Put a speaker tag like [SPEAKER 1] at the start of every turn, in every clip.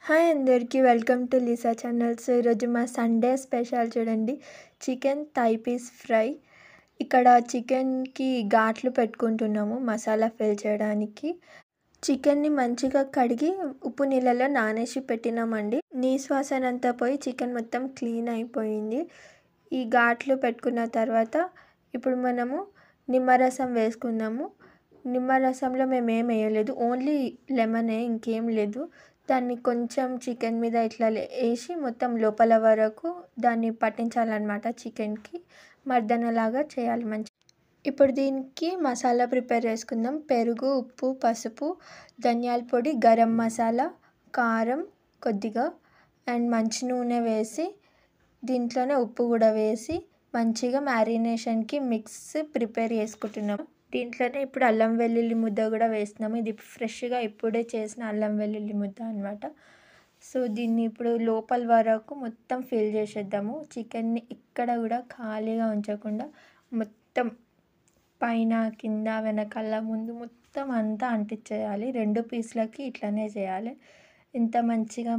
[SPEAKER 1] Hi అందరికీ welcome to Lisa channel. So ఈరోజు మా సండే స్పెషల్ చూడండి, చికెన్ థై పీస్ ఫ్రై. ఇక్కడ చికెన్కి ఘాట్లు పెట్టుకుంటున్నాము మసాలా ఫిల్ చేయడానికి. చికెన్ని మంచిగా కడిగి ఉప్పు నీళ్ళలో నానేసి పెట్టినామండి. నీసు వాసన అంతా పోయి చికెన్ మొత్తం క్లీన్ అయిపోయింది. ఈ ఘాట్లు పెట్టుకున్న తర్వాత ఇప్పుడు మనము నిమ్మరసం వేసుకుందాము. నిమ్మరసంలో మేము ఏం వేయలేదు, ఓన్లీ లెమనే, ఇంకేం లేదు. దాన్ని కొంచెం చికెన్ మీద ఇట్లా వేసి మొత్తం లోపల వరకు దాన్ని పట్టించాలన్నమాట. చికెన్కి మర్దనలాగా చేయాలి మంచి. ఇప్పుడు దీనికి మసాలా ప్రిపేర్ చేసుకుందాం. పెరుగు, ఉప్పు, పసుపు, ధనియాల పొడి, గరం మసాలా, కారం కొద్దిగా అండ్ మంచి నూనె వేసి దీంట్లోనే ఉప్పు కూడా వేసి మంచిగా మ్యారినేషన్కి మిక్స్ ప్రిపేర్ చేసుకుంటున్నాం. దీంట్లోనే ఇప్పుడు అల్లం వెల్లుల్లి ముద్ద కూడా వేస్తున్నాము. ఇది ఫ్రెష్గా ఇప్పుడే చేసిన అల్లం వెల్లుల్లి ముద్ద అనమాట. సో దీన్ని ఇప్పుడు లోపల వరకు మొత్తం ఫిల్ చేసేద్దాము. చికెన్ని ఇక్కడ కూడా ఖాళీగా ఉంచకుండా మొత్తం పైన కింద వెనకాల ముందు మొత్తం అంతా అంటించేయాలి. 2 పీస్లకి ఇట్లనే చేయాలి. ఎంత మంచిగా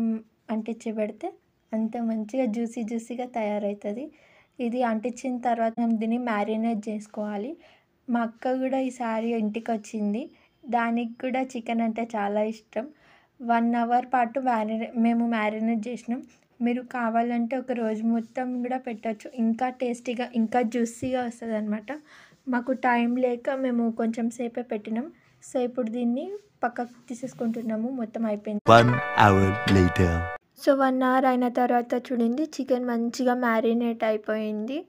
[SPEAKER 1] అంటించి పెడితే అంత మంచిగా జ్యూసీగా తయారవుతుంది. ఇది అంటించిన తర్వాత దీన్ని మ్యారినేట్ చేసుకోవాలి. మా అక్క కూడా ఈసారి ఇంటికి వచ్చింది, దానికి కూడా చికెన్ అంటే చాలా ఇష్టం. 1 అవర్ పాటు మేము మ్యారినేట్ చేసినాం. మీరు కావాలంటే ఒక రోజు మొత్తం కూడా పెట్టచ్చు, ఇంకా టేస్టీగా ఇంకా జ్యూసీగా వస్తుంది అనమాట. మాకు టైం లేక మేము కొంచెం సేపే పెట్టినాం. సో ఇప్పుడు దీన్ని పక్కకు తీసేసుకుంటున్నాము. మొత్తం అయిపోయింది.
[SPEAKER 2] 1 hour later.
[SPEAKER 1] సో 1 అవర్ అయిన తర్వాత చూడండి, చికెన్ మంచిగా మ్యారినేట్ అయిపోయింది.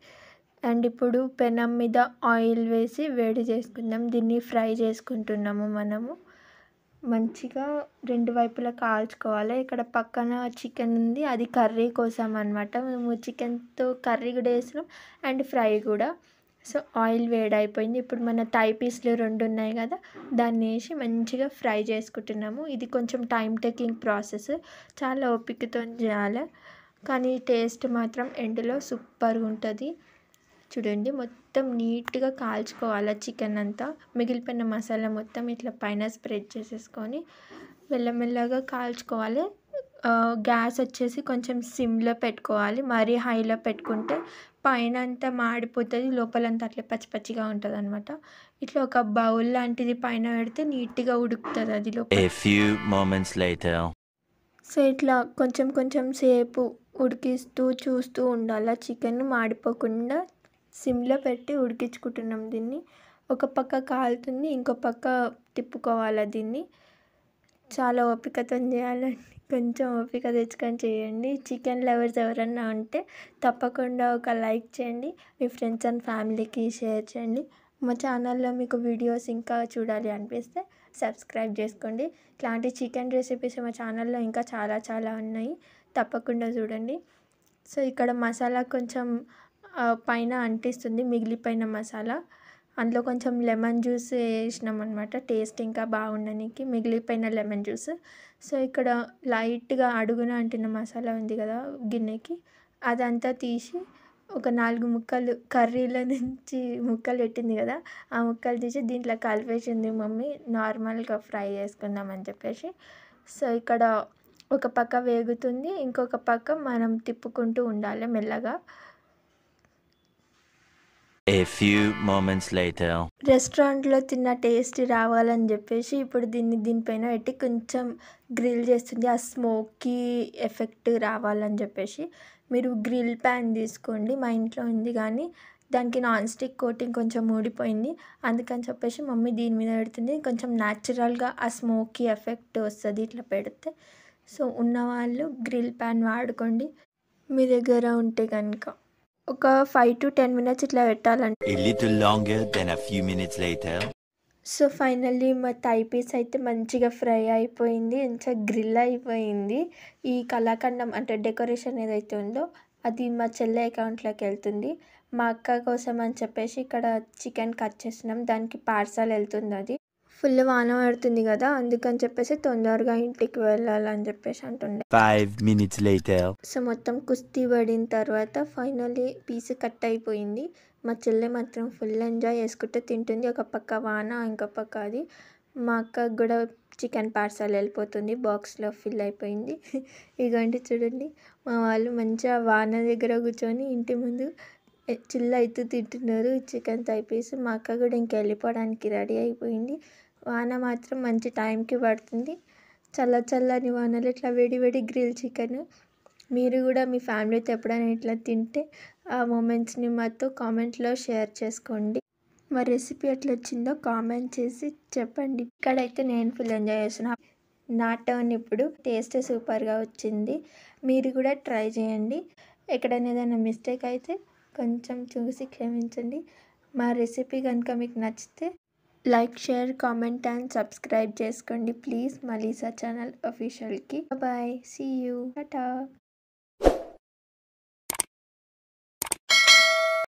[SPEAKER 1] అండ్ ఇప్పుడు పెనం మీద ఆయిల్ వేసి వేడి చేసుకుందాం. దీన్ని ఫ్రై చేసుకుంటున్నాము మనము. మంచిగా 2 వైపులా కాల్చుకోవాలి. ఇక్కడ పక్కన చికెన్ ఉంది, అది కర్రీ కోసం అనమాట. మేము చికెన్తో కర్రీ కూడా వేసినాం అండ్ ఫ్రై కూడా. సో ఆయిల్ వేడైపోయింది. ఇప్పుడు మన థై పీస్లు 2 ఉన్నాయి కదా, దాన్ని వేసి మంచిగా ఫ్రై చేసుకుంటున్నాము. ఇది కొంచెం టైం టేకింగ్ ప్రాసెస్, చాలా ఓపికతో చేయాలి, కానీ టేస్ట్ మాత్రం ఎండ్లో సూపర్గా ఉంటుంది. చూడండి, మొత్తం నీట్గా కాల్చుకోవాలి చికెన్ అంతా. మిగిలిపోయిన మసాలా మొత్తం ఇట్లా పైన స్ప్రెడ్ చేసేసుకొని మెల్లమెల్లగా కాల్చుకోవాలి. గ్యాస్ వచ్చేసి కొంచెం సిమ్లో పెట్టుకోవాలి, మరీ హైలో పెట్టుకుంటే పైన అంతా మాడిపోతుంది, లోపలంతా అట్లా పచ్చిగా ఉంటుంది అనమాట. ఇట్లా ఒక బౌల్ లాంటిది పైన పెడితే నీట్గా ఉడుకుతుంది అది లోపల.
[SPEAKER 2] A few moments later.
[SPEAKER 1] So ఇట్లా కొంచెం సేపు ఉడికిస్తూ చూస్తూ ఉండాలి. చికెన్ మాడిపోకుండా సిమ్లో పెట్టి ఉడికించుకుంటున్నాం దీన్ని. ఒక పక్క కాలుతుంది, ఇంకో పక్క తిప్పుకోవాలి. దీన్ని చాలా ఓపికతో చేయాలండి, కొంచెం ఓపిక తెచ్చుకొని చేయండి. చికెన్ లవర్స్ ఎవరన్నా ఉంటే తప్పకుండా ఒక లైక్ చేయండి, మీ ఫ్రెండ్స్ అండ్ ఫ్యామిలీకి షేర్ చేయండి. మా ఛానల్లో మీకు వీడియోస్ ఇంకా చూడాలి అనిపిస్తే సబ్స్క్రైబ్ చేసుకోండి. ఇట్లాంటి చికెన్ రెసిపీస్ మా ఛానల్లో ఇంకా చాలా ఉన్నాయి, తప్పకుండా చూడండి. సో ఇక్కడ మసాలా కొంచెం పైన అంటిస్తుంది, మిగిలిపోయిన మసాలా. అందులో కొంచెం లెమన్ జ్యూస్ వేసినాం అనమాట, టేస్ట్ ఇంకా బాగుండడానికి మిగిలిపోయిన లెమన్ జ్యూస్. సో ఇక్కడ లైట్గా అడుగున అంటిన మసాలా ఉంది కదా గిన్నెకి, అదంతా తీసి ఒక 4 ముక్కలు కర్రీలో నుంచి ముక్కలు పెట్టింది కదా, ఆ ముక్కలు తీసి దీంట్లో కలిపేసింది మమ్మీ, నార్మల్గా ఫ్రై చేసుకుందామని చెప్పేసి. సో ఇక్కడ ఒక పక్క వేగుతుంది, ఇంకొక పక్క మనం తిప్పుకుంటూ ఉండాలి మెల్లగా.
[SPEAKER 2] A few moments later.
[SPEAKER 1] రెస్టారెంట్లో తిన్న టేస్ట్ రావాలని చెప్పేసి ఇప్పుడు దీనిపైన పెట్టి కొంచెం గ్రిల్ చేస్తుంది, ఆ స్మోకీ ఎఫెక్ట్ రావాలని చెప్పేసి. మీరు గ్రిల్ ప్యాన్ తీసుకోండి, మా ఇంట్లో ఉంది కానీ దానికి నాన్ స్టిక్ కోటింగ్ కొంచెం ఊడిపోయింది, అందుకని చెప్పేసి మమ్మీ దీని మీద పెడుతుంది. కొంచెం న్యాచురల్గా ఆ స్మోకీ ఎఫెక్ట్ వస్తుంది ఇట్లా పెడితే. సో ఉన్నవాళ్ళు గ్రిల్ ప్యాన్ వాడుకోండి మీ దగ్గర ఉంటే కనుక. ఒక 5 to 10 minutes ఇట్లా పెట్టాలండి.
[SPEAKER 2] A little longer than a few minutes later.
[SPEAKER 1] So finally మా థై పీస్ అయితే మంచిగా ఫ్రై అయిపోయింది, మంచిగా గ్రిల్ అయిపోయింది. ఈ కలాకండం అంటే డెకరేషన్ ఏదైతే ఉందో అది మా చెల్లె అకౌంట్లోకి వెళ్తుంది. మా అక్క కోసం అని చెప్పేసి ఇక్కడ చికెన్ కట్ చేస్తున్నాం, దానికి పార్సల్ వెళ్తుంది. అది ఫుల్ వాన పడుతుంది కదా, అందుకని చెప్పేసి తొందరగా ఇంటికి వెళ్ళాలని చెప్పేసి అంటుండే.
[SPEAKER 2] 5 minutes later.
[SPEAKER 1] సో మొత్తం కుస్తీ పడిన తర్వాత ఫైనల్లీ పీస్ కట్ అయిపోయింది. మా చెల్లె మాత్రం ఫుల్ ఎంజాయ్ చేసుకుంటూ తింటుంది. ఒక పక్క వాన, ఇంకో పక్క అది మా అక్కకు కూడా చికెన్ పార్సల్ వెళ్ళిపోతుంది, బాక్స్లో ఫిల్ అయిపోయింది. ఇగోండి చూడండి, మా వాళ్ళు మంచిగా వాన దగ్గర కూర్చొని ఇంటి ముందు చిల్ అవుతూ తింటున్నారు చికెన్ థై పీస్. మా అక్క కూడా ఇంక వెళ్ళిపోవడానికి రెడీ అయిపోయింది. వాన మాత్రం మంచి టైంకి పడుతుంది, చల్లని వానలు ఇట్లా వేడి వేడి గ్రిల్ చికెన్. మీరు కూడా మీ ఫ్యామిలీతో ఎప్పుడైనా ఇట్లా తింటే ఆ మూమెంట్స్ని మాతో కామెంట్లో షేర్ చేసుకోండి. మా రెసిపీ ఎట్లా వచ్చిందో కామెంట్ చేసి చెప్పండి. ఇక్కడైతే నేను ఫుల్ ఎంజాయ్ చేస్తున్నా. నా టర్న్ ఇప్పుడు. టేస్ట్ సూపర్గా వచ్చింది, మీరు కూడా ట్రై చేయండి. ఎక్కడైనా ఏదైనా మిస్టేక్ అయితే కొంచెం చూసి క్షమించండి. మా రెసిపీ కనుక మీకు నచ్చితే like, share, comment and subscribe చేసుకోండి ప్లీజ్, మలీసా ఛానల్ అఫీషియల్కి. Bye, see you, Tata.